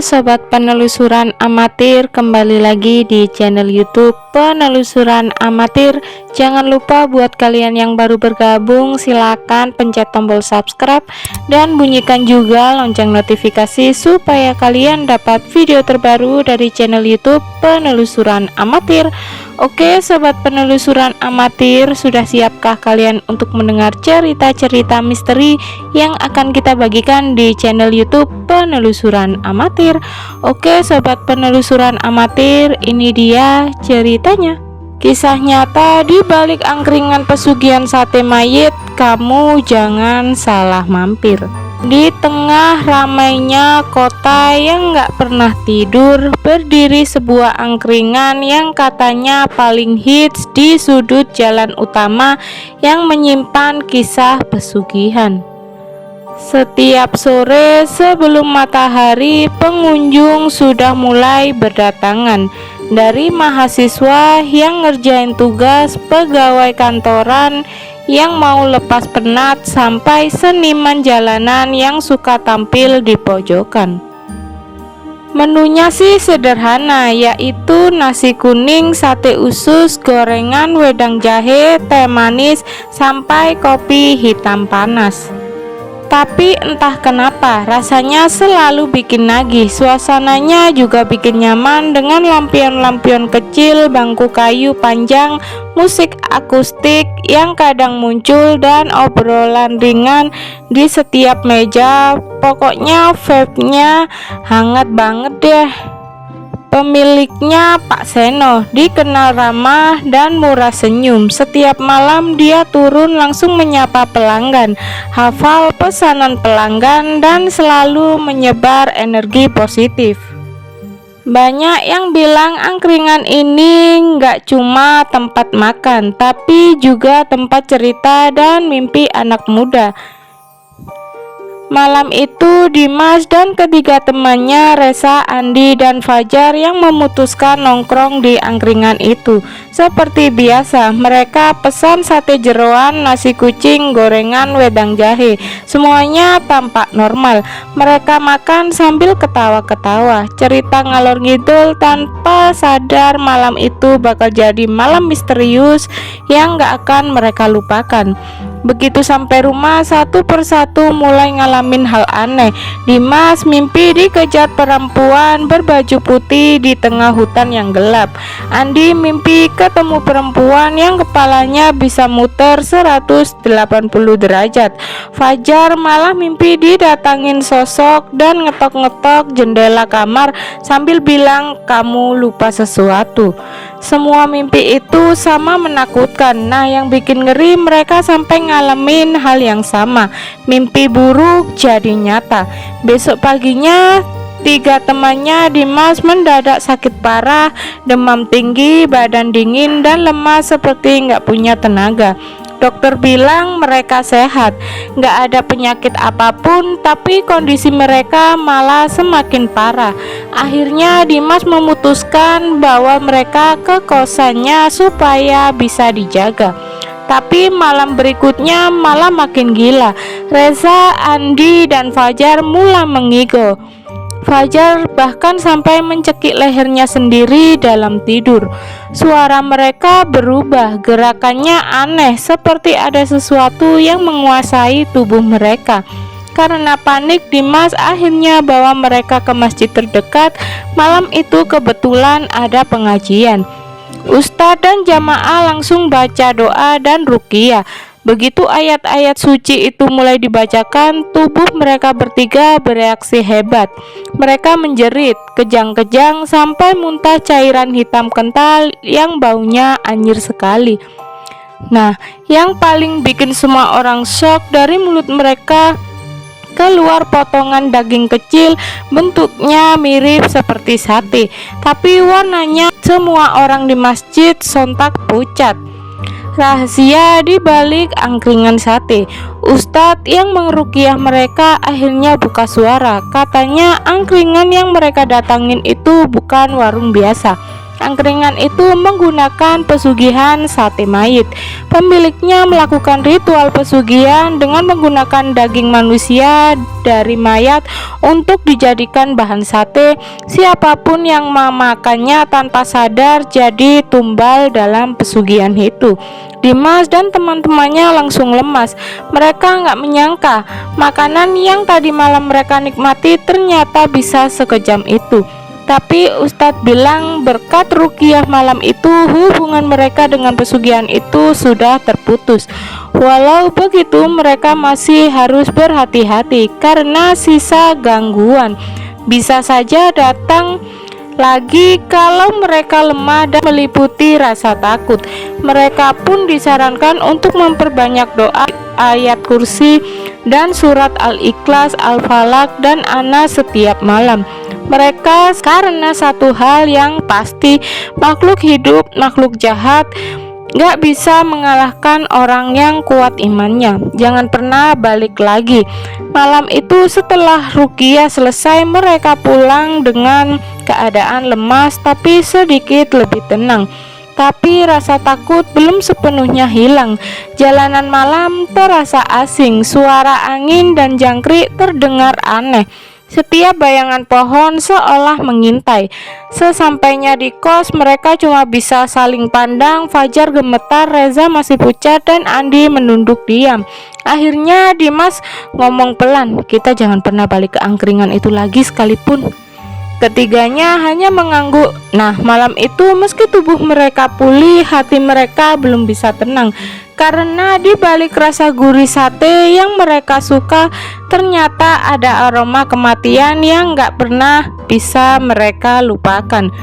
Sobat penelusuran amatir, kembali lagi di channel YouTube Penelusuran Amatir. Jangan lupa buat kalian yang baru bergabung, silakan pencet tombol subscribe dan bunyikan juga lonceng notifikasi supaya kalian dapat video terbaru dari channel YouTube Penelusuran Amatir. Oke sobat penelusuran amatir, sudah siapkah kalian untuk mendengar cerita-cerita misteri yang akan kita bagikan di channel YouTube Penelusuran Amatir? Oke sobat penelusuran amatir, ini dia ceritanya. Kisah nyata di balik angkringan pesugihan sate mayit, kamu jangan salah mampir. Di tengah ramainya kota yang gak pernah tidur, berdiri sebuah angkringan yang katanya paling hits di sudut jalan utama yang menyimpan kisah pesugihan. Setiap sore sebelum matahari, pengunjung sudah mulai berdatangan. Dari mahasiswa yang ngerjain tugas, pegawai kantoran yang mau lepas penat, sampai seniman jalanan yang suka tampil di pojokan. Menunya sih sederhana, yaitu nasi kuning, sate usus, gorengan, wedang jahe, teh manis, sampai kopi hitam panas. Tapi entah kenapa rasanya selalu bikin nagih. Suasananya juga bikin nyaman dengan lampion-lampion kecil, bangku kayu panjang, musik akustik yang kadang muncul, dan obrolan ringan di setiap meja. Pokoknya vibe-nya hangat banget deh. Pemiliknya Pak Seno dikenal ramah dan murah senyum. Setiap malam dia turun langsung menyapa pelanggan, hafal pesanan pelanggan, dan selalu menyebar energi positif. Banyak yang bilang angkringan ini nggak cuma tempat makan, tapi juga tempat cerita dan mimpi anak muda. Malam itu Dimas dan ketiga temannya, Resa, Andi, dan Fajar, yang memutuskan nongkrong di angkringan itu. Seperti biasa, mereka pesan sate jeroan, nasi kucing, gorengan, wedang jahe. Semuanya tampak normal. Mereka makan sambil ketawa-ketawa, cerita ngalor ngidul tanpa sadar malam itu bakal jadi malam misterius yang gak akan mereka lupakan. Begitu sampai rumah, satu persatu mulai ngalamin hal aneh. Dimas mimpi dikejar perempuan berbaju putih di tengah hutan yang gelap. Andi mimpi ketemu perempuan yang kepalanya bisa muter 180 derajat. Fajar malah mimpi didatangin sosok dan ngetok-ngetok jendela kamar sambil bilang, "Kamu lupa sesuatu." Semua mimpi itu sama menakutkan. Nah, yang bikin ngeri, mereka sampai ngalamin hal yang sama. Mimpi buruk jadi nyata. Besok paginya, tiga temannya Dimas mendadak sakit parah, demam tinggi, badan dingin, dan lemas seperti nggak punya tenaga. Dokter bilang mereka sehat, nggak ada penyakit apapun, tapi kondisi mereka malah semakin parah. Akhirnya Dimas memutuskan bawa mereka ke kosannya supaya bisa dijaga. Tapi malam berikutnya malah makin gila. Reza, Andi, dan Fajar mulai mengigo. Fajar bahkan sampai mencekik lehernya sendiri dalam tidur. Suara mereka berubah, gerakannya aneh, seperti ada sesuatu yang menguasai tubuh mereka. Karena panik, Dimas akhirnya bawa mereka ke masjid terdekat. Malam itu kebetulan ada pengajian. Ustadz dan jamaah langsung baca doa dan ruqyah. Begitu ayat-ayat suci itu mulai dibacakan, tubuh mereka bertiga bereaksi hebat. Mereka menjerit, kejang-kejang, sampai muntah cairan hitam kental yang baunya anyir sekali. Nah, yang paling bikin semua orang shock, dari mulut mereka keluar potongan daging kecil, bentuknya mirip seperti sate, tapi warnanya semua orang di masjid sontak pucat. Rahasia di balik angkringan sate. Ustadz yang meruqyah mereka akhirnya buka suara. Katanya angkringan yang mereka datangin itu bukan warung biasa. Angkringan itu menggunakan pesugihan sate mayit. Pemiliknya melakukan ritual pesugihan dengan menggunakan daging manusia dari mayat untuk dijadikan bahan sate. Siapapun yang memakannya tanpa sadar jadi tumbal dalam pesugihan itu. Dimas dan teman-temannya langsung lemas. Mereka nggak menyangka makanan yang tadi malam mereka nikmati ternyata bisa sekejam itu. Tapi Ustadz bilang berkat ruqyah malam itu hubungan mereka dengan pesugihan itu sudah terputus. Walau begitu mereka masih harus berhati-hati karena sisa gangguan bisa saja datang lagi kalau mereka lemah dan meliputi rasa takut. Mereka pun disarankan untuk memperbanyak doa, ayat kursi, dan surat Al-Ikhlas, Al-Falaq, dan Anas setiap malam. Mereka karena satu hal yang pasti, makhluk hidup, makhluk jahat gak bisa mengalahkan orang yang kuat imannya. Jangan pernah balik lagi. Malam itu setelah ruqyah selesai, mereka pulang dengan keadaan lemas tapi sedikit lebih tenang. Tapi rasa takut belum sepenuhnya hilang. Jalanan malam terasa asing, suara angin dan jangkrik terdengar aneh. Setiap bayangan pohon seolah mengintai. Sesampainya di kos, mereka cuma bisa saling pandang. Fajar gemetar, Reza masih pucat, dan Andi menunduk diam. Akhirnya Dimas ngomong pelan, "Kita jangan pernah balik ke angkringan itu lagi sekalipun." Ketiganya hanya mengangguk. Nah, malam itu meski tubuh mereka pulih, hati mereka belum bisa tenang. Karena di balik rasa gurih sate yang mereka suka, ternyata ada aroma kematian yang gak pernah bisa mereka lupakan.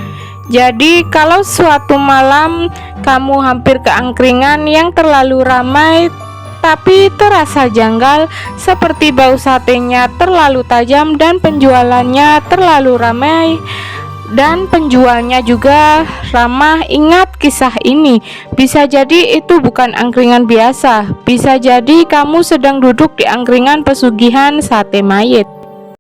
Jadi kalau suatu malam kamu hampir ke angkringan yang terlalu ramai tapi terasa janggal, seperti bau satenya terlalu tajam dan penjualannya terlalu ramai dan penjualnya juga ramah, ingat kisah ini. Bisa jadi itu bukan angkringan biasa, bisa jadi kamu sedang duduk di angkringan pesugihan sate mayit.